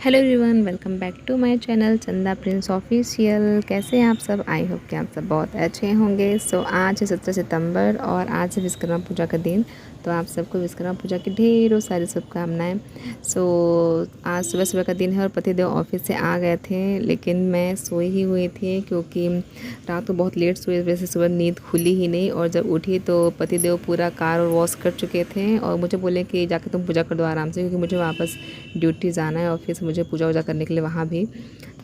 Hello everyone, welcome back to my channel Chanda Prince official. कैसे हैं आप सब? आई होप कि आप सब बहुत अच्छे होंगे। सो आज है 17 सितंबर और आज है विश्वकर्मा पूजा का दिन। तो आप सबको विश्वकर्मा पूजा की ढेरों सारी शुभकामनाएं। सो आज सुबह सुबह का दिन है और पतिदेव ऑफिस से आ गए थे, लेकिन मैं सोई ही हुई थी क्योंकि रात को बहुत लेट सोई, वजह से सुबह नींद खुली ही नहीं। और जब उठी तो पतिदेव पूरा कार और वॉश कर चुके थे और मुझे बोले कि जाके तुम पूजा कर दो आराम से, क्योंकि मुझे वापस ड्यूटी जाना है और फिर से मुझे पूजा वूजा करने के लिए वहाँ भी।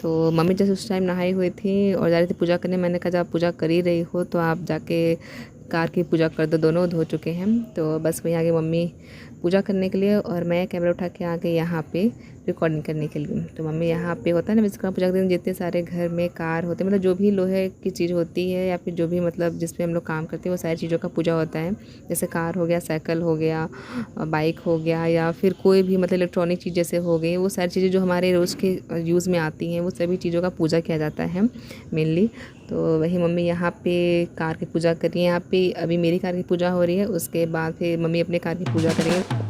तो मम्मी जैसे उस टाइम नहाई हुई थी और जा रही थी पूजा करने। मैंने कहा जब आप पूजा कर ही रही हो तो आप जाके कार की पूजा कर दो, दोनों धो चुके हैं। तो बस वहीं आ गई मम्मी पूजा करने के लिए और मैं कैमरा उठा के आ गई यहाँ पे रिकॉर्डिंग करने के लिए। तो मम्मी यहाँ पे होता है ना विश्वकर्मा पूजा के दिन जितने सारे घर में कार होते हैं, मतलब जो भी लोहे की चीज़ होती है या फिर जो भी मतलब जिस पे हम लोग काम करते हैं वो सारी चीज़ों का पूजा होता है। जैसे कार हो गया, साइकिल हो गया, बाइक हो गया, या फिर कोई भी मतलब इलेक्ट्रॉनिक चीज़ जैसे हो गई, वो सारी चीज़ें जो हमारे रोज़ के यूज़ में आती हैं वो सभी चीज़ों का पूजा किया जाता है मेनली। तो वही मम्मी यहाँ पे कार की पूजा कर रही है। यहाँ पे अभी मेरी कार की पूजा हो रही है, उसके बाद फिर मम्मी अपने कार की पूजा करेंगे।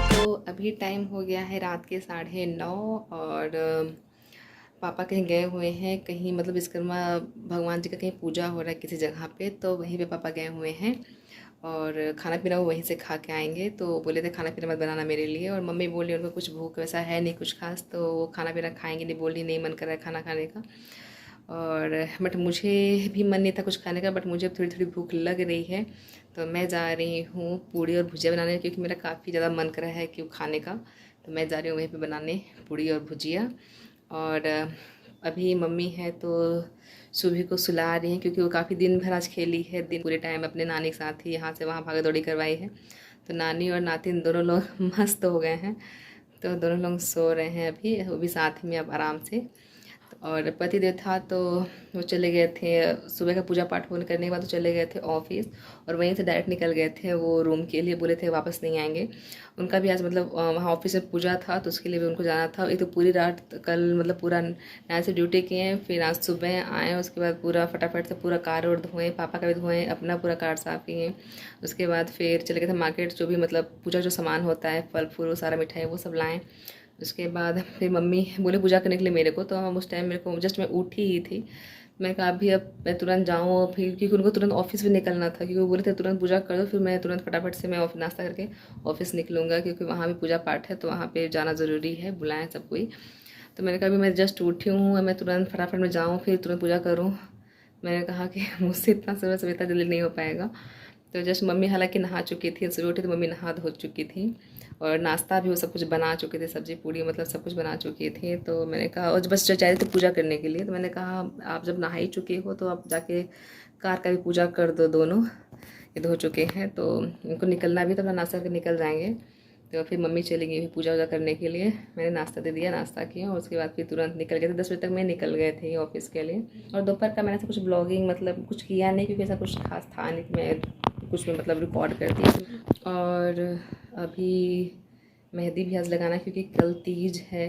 तो अभी टाइम हो गया है रात के 9:30 और पापा कहीं गए हुए हैं, कहीं मतलब विश्वकर्मा भगवान जी का कहीं पूजा हो रहा है किसी जगह पे, तो वहीं पे पापा गए हुए हैं। और खाना पीना वो वहीं से खा के आएंगे। तो बोले थे खाना पीना मत बनाना मेरे लिए, और मम्मी बोली उनको कुछ भूख वैसा है नहीं कुछ खास, तो वो खाना पीना खाएंगे नहीं, बोली नहीं मन कर रहा है खाना खाने का। और बट मुझे भी मन नहीं था कुछ खाने का, बट मुझे थोड़ी थोड़ी भूख लग रही है। तो मैं जा रही हूँ पूड़ी और भुजिया बनाने, क्योंकि मेरा काफ़ी ज़्यादा मन कर रहा है कि खाने का। तो मैं जा रही हूँ वहीं पे बनाने पूड़ी और भुजिया। और अभी मम्मी है तो सुबह को सुला रही हैं, क्योंकि वो काफ़ी दिन भर आज खेली है, दिन पूरे टाइम अपने नानी के साथ ही यहाँ से वहाँ भागा दौड़ी करवाई है। तो नानी और नातिन दोनों लोग मस्त हो गए हैं। तो दोनों लोग सो रहे हैं अभी, वो भी साथ में अब आराम से। और पतिदेव था तो वो चले गए थे सुबह का पूजा पाठ होने करने के बाद, तो चले गए थे ऑफिस और वहीं से डायरेक्ट निकल गए थे वो रूम के लिए, बोले थे वापस नहीं आएंगे। उनका भी आज मतलब वहाँ ऑफिस में पूजा था तो उसके लिए भी उनको जाना था। एक तो पूरी रात कल मतलब पूरा नया से ड्यूटी किए हैं, फिर आज सुबह आए, उसके बाद पूरा फटाफट से पूरा कार और धोएँ, पापा का भी धोएँ, अपना पूरा कार साफ किए। उसके बाद फिर चले गए थे मार्केट, जो भी मतलब पूजा जो सामान होता है फल फूल वो सारा मिठाई वो सब लाएँ। उसके बाद फिर मम्मी बोले पूजा करने के लिए मेरे को, तो हम उस टाइम मेरे को जस्ट मैं उठी ही थी। मैं कहा अभी अब मैं तुरंत जाऊँ, फिर क्योंकि उनको तुरंत ऑफिस भी निकलना था, क्योंकि वो बोले थे तुरंत पूजा कर दो, फिर मैं तुरंत फटाफट से मैं नाश्ता करके ऑफिस निकलूँगा, क्योंकि वहाँ भी पूजा पाठ है तो वहाँ पे जाना ज़रूरी है, बुलाएं सब कोई। तो मैंने कहा अभी मैं जस्ट उठी हूँ, मैं तुरंत फटाफट में जाऊँ फिर तुरंत पूजा करूँ। मैंने कहा कि मुझसे इतना सुबह सुबह इतना जल्दी नहीं हो पाएगा। तो जस्ट मम्मी हालांकि नहा चुकी थी, सुबह उठी तो मम्मी नहा धो चुकी थी और नाश्ता भी वो सब कुछ बना चुके थे, सब्जी पूड़ी मतलब सब कुछ बना चुकी थी। तो मैंने कहा और बस जा रही थी पूजा करने के लिए, तो मैंने कहा आप जब नहा ही चुके हो तो आप जाके कार का भी पूजा कर दो, दोनों ये धो चुके हैं तो उनको निकलना भी, तो अपना नाश्ता करके निकल जाएंगे। तो फिर मम्मी चली गई पूजा वूजा करने के लिए, मैंने नाश्ता दे दिया, नाश्ता किया और उसके बाद फिर तुरंत निकल गए थे। 10 बजे तक मैं निकल गए थे ऑफिस के लिए। और दोपहर का मैंने ऐसा कुछ ब्लॉगिंग मतलब कुछ किया नहीं, क्योंकि ऐसा कुछ खास था नहीं, मैं कुछ में मतलब रिकॉर्ड करती थी। और अभी मेहंदी भी आज लगाना है, क्योंकि कल तीज है,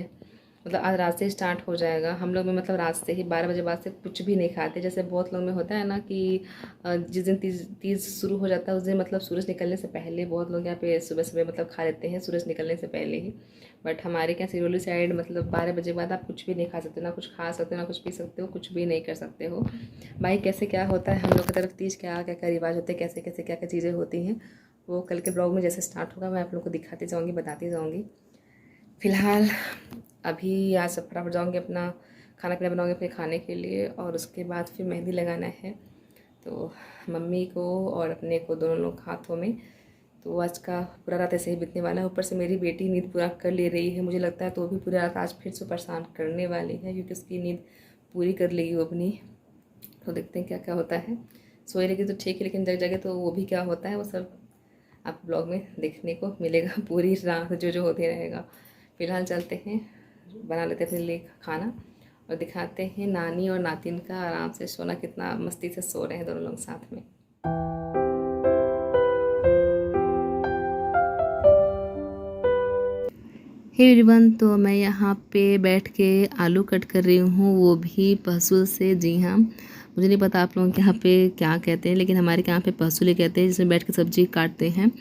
मतलब आज रात से स्टार्ट हो जाएगा। हम लोग में मतलब रात से ही 12 बजे बाद से कुछ भी नहीं खाते, जैसे बहुत लोग में होता है ना कि जिस दिन तीज तीज शुरू हो जाता है उस दिन मतलब सूरज निकलने से पहले बहुत लोग यहाँ पे सुबह सुबह मतलब खा लेते हैं सूरज निकलने से पहले ही। बट हमारे क्या सिरोली साइड मतलब 12 बजे बाद आप कुछ भी नहीं खा सकते, ना कुछ खा सकते हो ना कुछ पी सकते हो, कुछ भी नहीं कर सकते हो। भाई कैसे क्या होता है हम लोग की तरफ तीज, क्या क्या क्या रिवाज होते हैं, कैसे कैसे क्या क्या चीज़ें होती हैं, वो कल के ब्लॉग में जैसे स्टार्ट होगा मैं आप लोग को दिखाती जाऊँगी, बताती जाऊँगी। फ़िलहाल अभी आज सब फटाफट जाऊँगी अपना खाना पीना बनाऊँगी अपने खाने के लिए, और उसके बाद फिर मेहंदी लगाना है। तो मम्मी को और अपने को दोनों लोग हाथों में तो आज का पूरा रात ऐसे ही बीतने वाला है। ऊपर से मेरी बेटी नींद पूरा कर ले रही है, मुझे लगता है तो वो भी पूरी रात आज फिर से परेशान करने वाली है, क्योंकि उसकी नींद पूरी कर लेगी वो अपनी। तो देखते हैं क्या क्या होता है। सोई रहेगी तो ठीक है, लेकिन जग जगह तो वो भी क्या होता है वो सब आप ब्लॉग में देखने को मिलेगा। पूरी रात जो जो होते रहेगा। फिलहाल चलते हैं, बना लेते हैं अपने लिए खाना और दिखाते हैं नानी और नातिन का आराम से सोना, कितना मस्ती से सो रहे हैं दोनों लोग साथ में। हे एवरीवन, तो मैं यहाँ पे बैठ के आलू कट कर रही हूँ, वो भी पहसुल से। जी हाँ, मुझे नहीं पता आप लोगों के यहाँ पे क्या कहते हैं, लेकिन हमारे यहाँ पे पहसुल ही कहते हैं, जिसमें बैठ के सब्जी काटते हैं।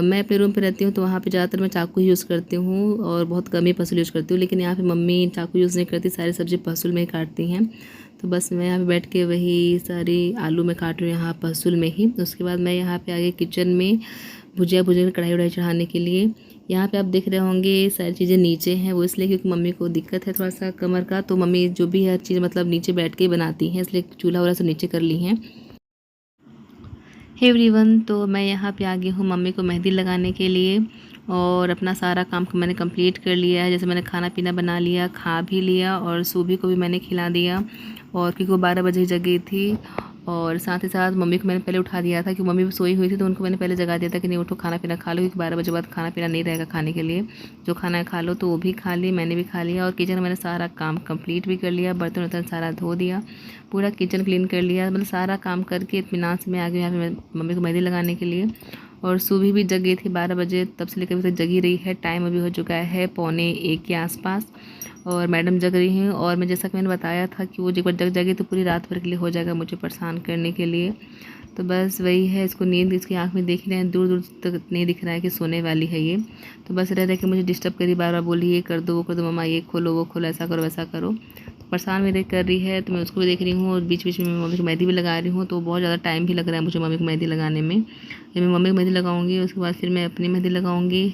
मैं अपने रूम पे रहती हूँ तो वहाँ पे ज़्यादातर मैं चाकू यूज़ करती हूँ और बहुत कम ही पहसुल यूज़ करती हूँ, लेकिन यहाँ पे मम्मी चाकू यूज़ नहीं करती, सारी सब्ज़ी पहसुल में ही काटती हैं। तो बस मैं यहाँ पे बैठ के वही सारी आलू में काट रही हूँ यहाँ पहसुल में ही। उसके बाद मैं यहाँ पे आगे किचन में भुजिया कढ़ाई उढ़ाई चढ़ाने के लिए। यहाँ पे आप देख रहे होंगे सारी चीज़ें नीचे हैं, वो इसलिए क्योंकि मम्मी को दिक्कत है थोड़ा सा कमर का, तो मम्मी जो भी हर चीज़ मतलब नीचे बैठ के ही बनाती हैं, इसलिए चूल्हा वूल्हा सब नीचे कर ली हैं। हे एवरीवन, तो मैं यहाँ पे आ गई हूँ मम्मी को मेहंदी लगाने के लिए और अपना सारा काम मैंने कंप्लीट कर लिया है। जैसे मैंने खाना पीना बना लिया, खा भी लिया और सूभी को भी मैंने खिला दिया, और क्योंकि वो 12 बजे जगी थी। और साथ ही साथ मम्मी को मैंने पहले उठा दिया था कि मम्मी भी सोई हुई थी, तो उनको मैंने पहले जगा दिया था कि नहीं उठो खाना पीना खा लो, क्योंकि 12 बजे बाद खाना पीना नहीं रहेगा खाने के लिए, जो खाना है खा लो। तो वो भी खा ली, मैंने भी खा लिया और किचन में मैंने सारा काम कंप्लीट भी कर लिया, बर्तन वर्तन सारा धो दिया, पूरा किचन क्लीन कर लिया, मतलब सारा काम करके इत्मीनान से मैं आ गई यहाँ पे मम्मी को मेहंदी लगाने के लिए। और सुबह भी जग गई थी 12 बजे, तब से लेकर अभी तक जगी रही है। टाइम अभी हो चुका है 12:45 के आसपास और मैडम जग रही हैं। और मैं जैसा कि मैंने बताया था कि वो एक बार जग जाएगी तो पूरी रात भर के लिए हो जाएगा मुझे परेशान करने के लिए। तो बस वही है, इसको नींद इसकी आँख में देख रहे हैं, दूर दूर तक नहीं दिख रहा है कि सोने वाली है ये। तो बस रह के मुझे डिस्टर्ब करी, बार बार बोली ये कर दो वो कर दो, मम्मा ये खोलो वो खोलो, ऐसा करो वैसा करो। तो परेशान मेरे कर रही है, तो मैं उसको भी देख रही हूँ और बीच बीच में मैं मम्मी को मेहंदी भी लगा रही हूँ। तो बहुत ज़्यादा टाइम भी लग रहा है मुझे मम्मी को मेहंदी लगाने में। जब मैं मम्मी को मेहंदी लगाऊंगी उसके बाद फिर मैं अपनी मेहंदी लगाऊंगी,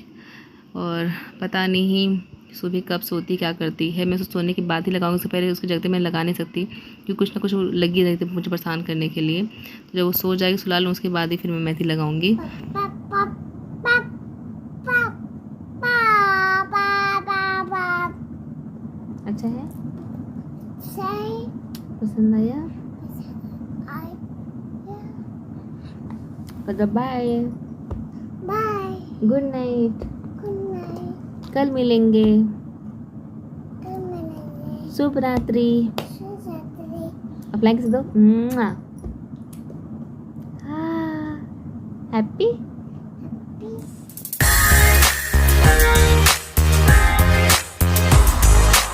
और पता नहीं सुबह कब सोती क्या करती है। मैं उसको सोने के बाद ही लगाऊंगी, उससे पहले उसके जगते मैं लगा नहीं सकती, क्योंकि कुछ ना कुछ लगी रहती है मुझे परेशान करने के लिए। तो जब वो सो जाएगी सुला लूँ, उसके बाद ही फिर मैं मेहंदी लगाऊंगी। अच्छा है, पसंद आया, बाय बाय, गुड नाइट, कल मिलेंगे, शुभ रात्रि। अप्लाई किस दो, हैप्पी